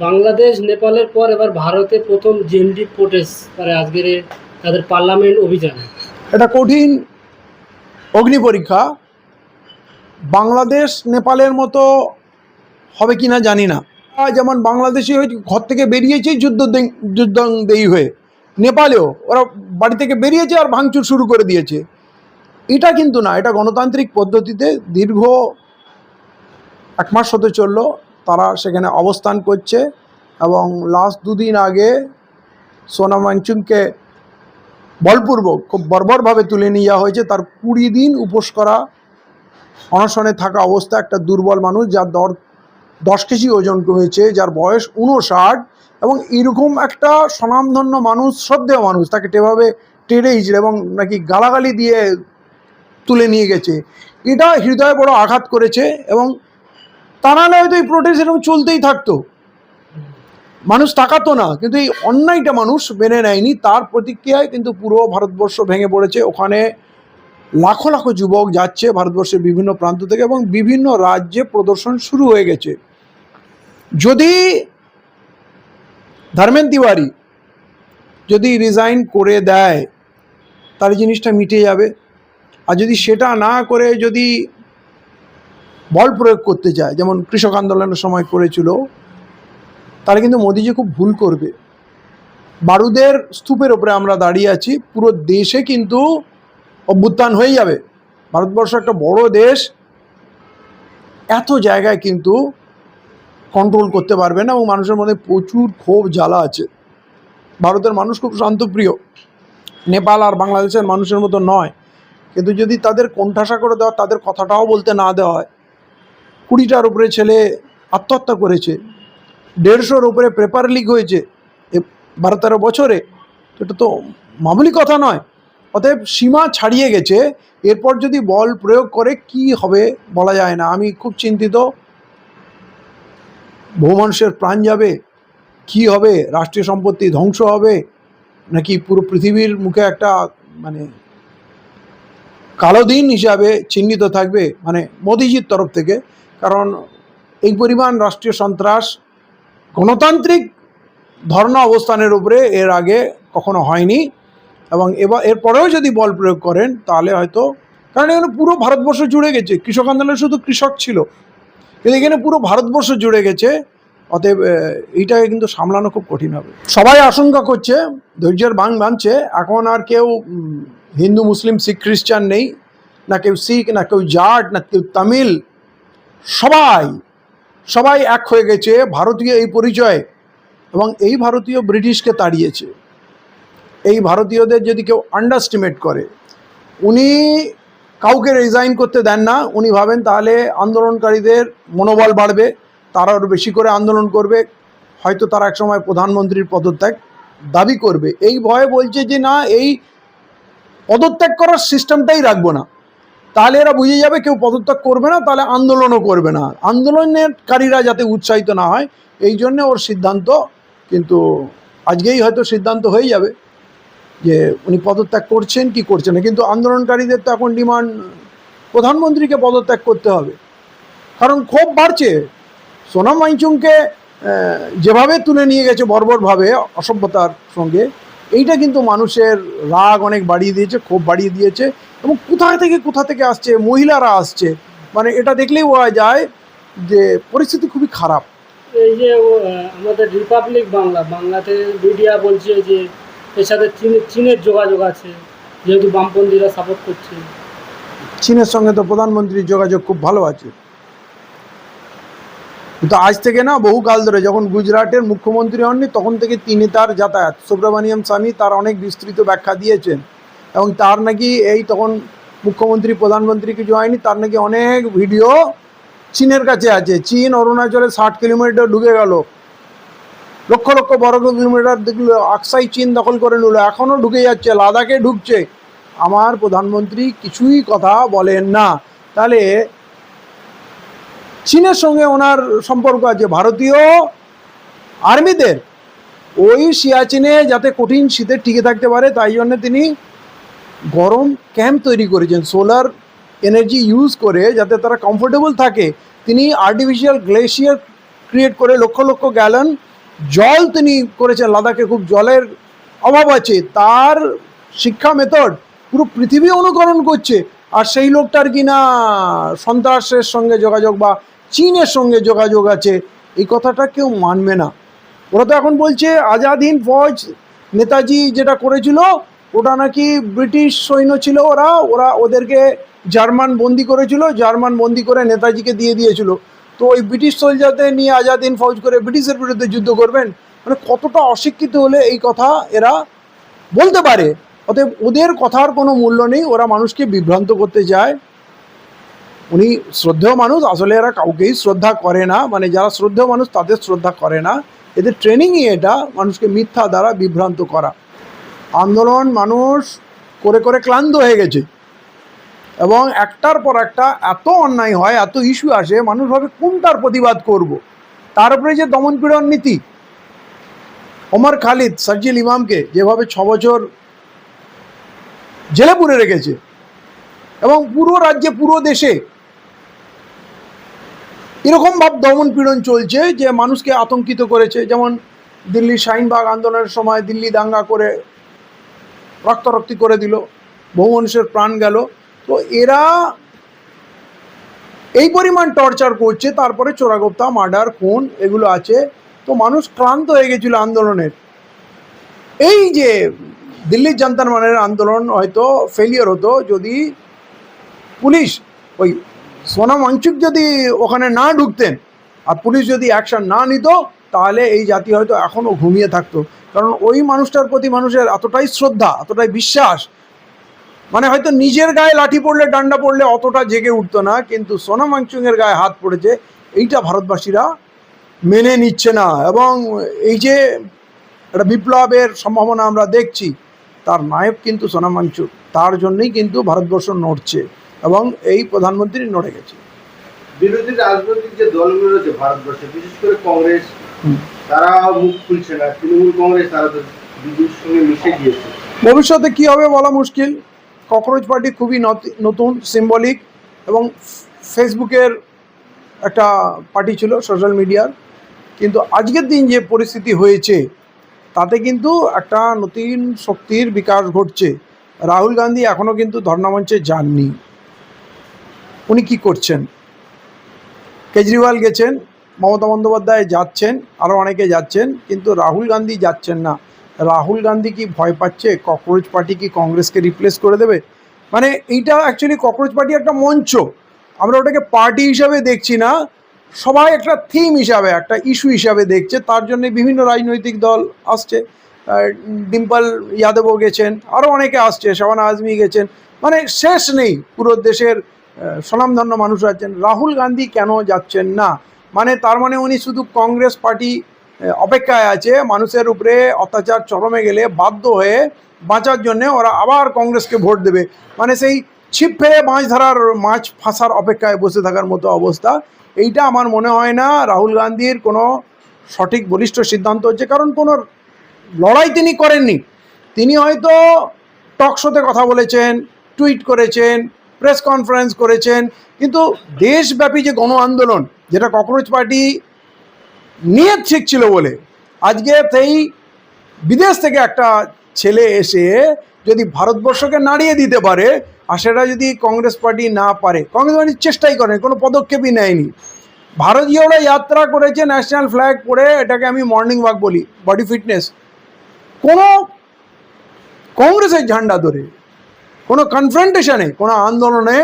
বাংলাদেশ নেপালের পর এবার ভারতে প্রথম জেএনডি প্রোটেস্ট করে আজকের তাদের পার্লামেন্ট অভিযান। এটা কঠিন অগ্নি পরীক্ষা। বাংলাদেশ নেপালের মতো হবে কি না জানি না। যেমন বাংলাদেশে ঘর থেকে বেরিয়েছে যুদ্ধদেয়ী হয়ে, নেপালেও ওরা বাড়ি থেকে বেরিয়েছে আর ভাঙচুর শুরু করে দিয়েছে। এটা কিন্তু না, এটা গণতান্ত্রিক পদ্ধতিতে দীর্ঘ 1 মাস হতে চললো তারা সেখানে অবস্থান করছে। এবং লাস্ট 2 দিন আগে সোনাম ওয়াংচুককে বলপূর্বক খুব বর্বরভাবে তুলে নিয়ে যাওয়া হয়েছে। তার 20 দিন উপোস করা, অনশনে থাকা অবস্থা, একটা দুর্বল মানুষ যার 10 কেজি ওজন কমেছে, যার বয়স 59, এবং এরকম একটা স্বনামধন্য মানুষ, শ্রদ্ধেয় মানুষ, তাকে এভাবে টেনে হিঁচড়ে এবং নাকি গালাগালি দিয়ে তুলে নিয়ে গেছে। এটা হৃদয়ে বড় আঘাত করেছে। এবং তা নাহলে হয়তো এই প্রোটেস্ট এরকম চলতেই থাকতো, মানুষ তাকাতো না। কিন্তু এই অন্যায়টা মানুষ মেনে নেয়নি, তার প্রতিক্রিয়ায় কিন্তু পুরো ভারতবর্ষ ভেঙে পড়েছে। ওখানে লাখো লাখো যুবক যাচ্ছে ভারতবর্ষের বিভিন্ন প্রান্ত থেকে, এবং বিভিন্ন রাজ্যে প্রদর্শন শুরু হয়ে গেছে। যদি ধর্মেন্দ্র তিওয়ারি যদি রিজাইন করে দেয় তাহলে জিনিসটা মিটে যাবে। আর যদি সেটা না করে যদি বল প্রয়োগ করতে চায়, যেমন কৃষক আন্দোলনের সময় করেছিল, তাহলে কিন্তু মোদিজি খুব ভুল করবে। বারুদের স্তূপের ওপরে আমরা দাঁড়িয়ে আছি, পুরো দেশে কিন্তু অভ্যুত্থান হয়ে যাবে। ভারতবর্ষ একটা বড় দেশ, এত জায়গায় কিন্তু কন্ট্রোল করতে পারবে না, এবং মানুষের মধ্যে প্রচুর ক্ষোভ জ্বালা আছে। ভারতের মানুষ খুব শান্তপ্রিয়, নেপাল আর বাংলাদেশের মানুষের মতো নয়। কিন্তু যদি তাদের কোণঠাসা করে দেওয়া, তাদের কথাটাও বলতে না দেওয়া হয়। 20টার উপরে ছেলে আত্মহত্যা করেছে, 150-র উপরে পেপার লিক হয়েছে 12-13 বছরে, এটা তো মামুলি কথা নয়। অতএব সীমা ছাড়িয়ে গেছে। এরপর যদি বল প্রয়োগ করে কি হবে বলা যায় না। আমি খুব চিন্তিত, বহু মানুষের প্রাণ যাবে, কি হবে, রাষ্ট্রীয় সম্পত্তি ধ্বংস হবে, নাকি পুরো পৃথিবীর মুখে একটা মানে কালো দিন হিসাবে চিহ্নিত থাকবে মানে মোদিজির তরফ থেকে। কারণ এই পরিমাণ রাষ্ট্রীয় সন্ত্রাস গণতান্ত্রিক ধর্ণা অবস্থানের উপরে এর আগে কখনো হয়নি। এবং এরপরেও যদি বল প্রয়োগ করেন তাহলে হয়তো, কারণ এখানে পুরো ভারতবর্ষ জুড়ে গেছে। কৃষক আন্দোলনে শুধু কৃষক ছিল, কিন্তু এখানে পুরো ভারতবর্ষ জুড়ে গেছে। অতএব এইটাকে কিন্তু সামলানো খুব কঠিন হবে। সবাই আশঙ্কা করছে, ধৈর্যের ভাঙ ভাঙছে। এখন আর কেউ হিন্দু, মুসলিম, শিখ, খ্রিস্টান নেই, না কেউ শিখ, না কেউ জাট, না কেউ তামিল, সবাই এক হয়ে গেছে ভারতীয় এই পরিচয়। এবং এই ভারতীয় ব্রিটিশকে তাড়িয়েছে। এই ভারতীয়দের যদি কেউ আন্ডারস্টিমেট করে, উনি কাউকে রিজাইন করতে দেন না। উনি ভাবেন তাহলে আন্দোলনকারীদের মনোবল বাড়বে, তারা আরও বেশি করে আন্দোলন করবে, হয়তো তারা একসময় প্রধানমন্ত্রীর পদত্যাগ দাবি করবে। এই ভয়ে বলছে যে না, এই পদত্যাগ করার সিস্টেমটাই রাখবো না। তাহলে এরা বুঝে যাবে কেউ পদত্যাগ করবে না, তাহলে আন্দোলনও করবে না। আন্দোলনকারীরা যাতে উৎসাহিত না হয়, এই জন্যে ওর সিদ্ধান্ত। কিন্তু আজকেই হয়তো সিদ্ধান্ত হয়ে যাবে যে উনি পদত্যাগ করছেন কি করছেন না। কিন্তু আন্দোলনকারীদের তো এখন ডিমান্ড প্রধানমন্ত্রীকে পদত্যাগ করতে হবে, কারণ ক্ষোভ বাড়ছে। সোনাম ওয়াংচুককে যেভাবে তুলে নিয়ে গেছে বর্বরভাবে, অসভ্যতার সঙ্গে, এইটা কিন্তু মানুষের রাগ অনেক বাড়িয়ে দিয়েছে, ক্ষোভ বাড়িয়ে দিয়েছে। এবং কোথা থেকে আসছে, মহিলারা আসছে, মানে এটা দেখলেই বোঝা যায় যে পরিস্থিতি খুবই খারাপ। এই যে আমাদের রিপাবলিক বাংলাতে মিডিয়া বলছে যে এর সাথে চীনের যোগাযোগ আছে, যেহেতু বামপন্থীরা সাপোর্ট করছে। চীনের সঙ্গে তো প্রধানমন্ত্রীর যোগাযোগ খুব ভালো আছে। কিন্তু আজ থেকে না, বহুকাল ধরে, যখন গুজরাটের মুখ্যমন্ত্রী হননি তখন থেকে তিনি তার যাতায়াত, সুব্রমণিয়াম স্বামী তার অনেক বিস্তৃত ব্যাখ্যা দিয়েছেন। এবং তার নাকি এই তখন মুখ্যমন্ত্রী প্রধানমন্ত্রী কিছু হয়নি, তার নাকি অনেক ভিডিও চীনের কাছে আছে। চীন অরুণাচলে 60 কিলোমিটার ঢুকে গেল, লক্ষ লক্ষ বর্গ কিলোমিটার দেখলো, আকসাই চীন দখল করে নিল, এখনও ঢুকে যাচ্ছে, লাদাখে ঢুকছে। আমার প্রধানমন্ত্রী কিছুই কথা বলেন না। তাহলে চীনের সঙ্গে ওনার সম্পর্ক আছে। ভারতীয় আর্মিদের ওই সিয়াচিনে যাতে কঠিন শীতে টিকে থাকতে পারে, তাই জন্য তিনি গরম ক্যাম্প তৈরি করেছেন সোলার এনার্জি ইউজ করে, যাতে তারা কমফোর্টেবল থাকে। তিনি আর্টিফিশিয়াল গ্লেশিয়ার ক্রিয়েট করে লক্ষ লক্ষ গ্যালন জল তিনি করেছেন। লাদাখে খুব জলের অভাব আছে, তার শিক্ষা মেথড পুরো পৃথিবী অনুকরণ করছে। আর সেই লোকটার কিনা সন্ত্রাসের সঙ্গে যোগাযোগ বা চীনের সঙ্গে যোগাযোগ আছে, এই কথাটা কেউ মানবে না। ওরা তো এখন বলছে আজাদ হিন্দ ফৌজ, নেতাজি যেটা করেছিল ওটা নাকি ব্রিটিশ সৈন্য ছিল, ওরা ওদেরকে জার্মান বন্দি করেছিল, জার্মান বন্দি করে নেতাজিকে দিয়ে দিয়েছিল। তো ওই ব্রিটিশ সোলজারদের নিয়ে আজাদ হিন্দ ফৌজ করে ব্রিটিশের বিরুদ্ধে যুদ্ধ করবেন, মানে কতটা অশিক্ষিত হলে এই কথা এরা বলতে পারে। অতএব ওদের কথার কোনো মূল্য নেই, ওরা মানুষকে বিভ্রান্ত করতে চায়। উনি শ্রদ্ধেয় মানুষ, আসলে এরা কাউকেই শ্রদ্ধা করে না, মানে যারা শ্রদ্ধেয় মানুষ তাদের শ্রদ্ধা করে না। এদের ট্রেনিংই এটা, মানুষকে মিথ্যা দ্বারা বিভ্রান্ত করা। আন্দোলন মানুষ করে করে ক্লান্ত হয়ে গেছে এবং একটার পর একটা এত অন্যায় হয়, এত ইস্যু আসে, মানুষ ভাবে কোনটার প্রতিবাদ করব। তার উপরে যে দমনপীড়ন নীতি, ওমর খালিদ সার্জিল ইমামকে যেভাবে 6 বছর জেলে পুরে রেখেছে এবং পুরো রাজ্যে পুরো দেশে এরকম ভাব দমন পীড়ন চলছে যে মানুষকে আতঙ্কিত করেছে। যেমন দিল্লি শাহিনবাগ আন্দোলনের সময় দিল্লি দাঙ্গা করে রক্তারক্তি করে দিল, বহু মানুষের প্রাণ গেল। তো এরা এই পরিমাণ টর্চার করছে, তারপরে চোরাগোপ্তা, মার্ডার, খুন এগুলো আছে। তো মানুষ ক্লান্ত হয়ে গেছিল আন্দোলনের। এই যে দিল্লির জান্তার মানের আন্দোলন হয়তো ফেলিয়ার হতো যদি পুলিশ, ওই সোনাম ওয়াংচুক যদি ওখানে না ঢুকতেন আর পুলিশ যদি অ্যাকশন না নিত, তাহলে এই জাতি হয়তো এখনও ঘুমিয়ে থাকতো। কারণ ওই মানুষটার প্রতি মানুষের এতটাই শ্রদ্ধা, এতটাই বিশ্বাস, মানে হয়তো নিজের গায়ে লাঠি পড়লে, ডান্ডা পড়লে অতটা জেগে উঠতো না, কিন্তু সোনাম ওয়াংচুকের গায়ে হাত পড়েছে এইটা ভারতবাসীরা মেনে নিচ্ছে না। এবং এই যে একটা বিপ্লবের সম্ভাবনা আমরা দেখছি, তার নায়ক কিন্তু সোনাম ওয়াংচুক, তার জন্যই কিন্তু ভারতবর্ষ নড়ছে এবং এই প্রধানমন্ত্রী নড়ে গেছে। বিরোধী রাজনৈতিক যে দলগুলো রয়েছে ভারতবর্ষে, বিশেষ করে কংগ্রেস, তারা মুখ খুলছে না। তৃণমূল কংগ্রেস তারা তো বিজেপির সঙ্গে মিশে গিয়েছে। ভবিষ্যতে কী হবে বলা মুশকিল। ককরোচ পার্টি খুবই নতুন, সিম্বলিক, এবং ফেসবুকের একটা পার্টি ছিল, সোশ্যাল মিডিয়ার। কিন্তু আজকের দিন যে পরিস্থিতি হয়েছে তাতে কিন্তু একটা নতুন শক্তির বিকাশ ঘটছে। রাহুল গান্ধী এখনও কিন্তু ধর্নামঞ্চে যাননি। উনি কি করছেন? কেজরিওয়াল গেছেন, মমতা বন্দ্যোপাধ্যায় যাচ্ছেন, আরও অনেকে যাচ্ছেন, কিন্তু রাহুল গান্ধী যাচ্ছেন না। রাহুল গান্ধী কি ভয় পাচ্ছে ককরোচ পার্টি কি কংগ্রেসকে রিপ্লেস করে দেবে? মানে এইটা অ্যাকচুয়ালি ককরোচ পার্টি একটা মঞ্চ, আমরা ওটাকে পার্টি হিসাবে দেখছি না, সবাই একটা থিম হিসাবে, একটা ইস্যু হিসাবে দেখছে। তার জন্য বিভিন্ন রাজনৈতিক দল আসছে, ডিম্পল যাদবও গেছেন, আরও অনেকে আসছে, শাবানা আজমি গেছেন, মানে শেষ নেই। পুরো দেশের স্বনামধন্য মানুষ আছেন। রাহুল গান্ধী কেন যাচ্ছেন না? মানে তার মানে উনি শুধু কংগ্রেস পার্টি অপেক্ষায় আছে, মানুষের উপরে অত্যাচার চরমে গেলে বাধ্য হয়ে বাঁচার জন্যে ওরা আবার কংগ্রেসকে ভোট দেবে। মানে সেই ছিপ ফেলে মাছ ফাঁসার অপেক্ষায় বসে থাকার মতো অবস্থা। এইটা আমার মনে হয় না রাহুল গান্ধীর কোনো সঠিক বলিষ্ঠ সিদ্ধান্ত হচ্ছে, কারণ কোনো লড়াই তিনি করেননি। তিনি হয়তো টক শোতে কথা বলেছেন, টুইট করেছেন, প্রেস কনফারেন্স করেছেন, কিন্তু দেশব্যাপী যে গণ আন্দোলন, যেটা ককরোচ পার্টি নিয়ে ঠিক ছিল বলে আজকে সেই বিদেশ থেকে একটা ছেলে এসে যদি ভারতবর্ষকে নাড়িয়ে দিতে পারে, আর সেটা যদি কংগ্রেস পার্টি না পারে, কংগ্রেস পার্টি চেষ্টাই করেন, কোনো পদক্ষেপই নেয়নি। ভারতীয়রা যাত্রা করেছে ন্যাশনাল ফ্ল্যাগ পরে, এটাকে আমি মর্নিং ওয়াক বলি, বডি ফিটনেস, কোনো কংগ্রেসের ঝান্ডা ধরে কোনো কনফ্রন্টেশনে, কোনো আন্দোলনে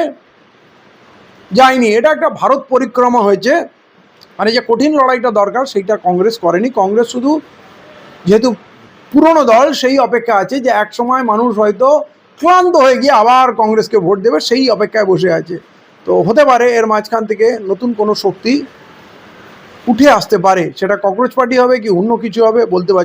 যায়নি। এটা একটা ভারত পরিক্রমা হয়েছে। মানে যে কঠিন লড়াইটা দরকার সেইটা কংগ্রেস করেনি। কংগ্রেস শুধু যেহেতু পুরনো দল, সেই অপেক্ষা আছে যে এক সময় মানুষ হয়তো ক্লান্ত হয়ে গিয়ে আবার কংগ্রেসকে ভোট দেবে, সেই অপেক্ষায় বসে আছে। তো হতে পারে এর মাঝখান থেকে নতুন কোনো শক্তি উঠে আসতে পারে, সেটা ককরোচ পার্টি হবে কি অন্য কিছু হবে বলতে পারছি।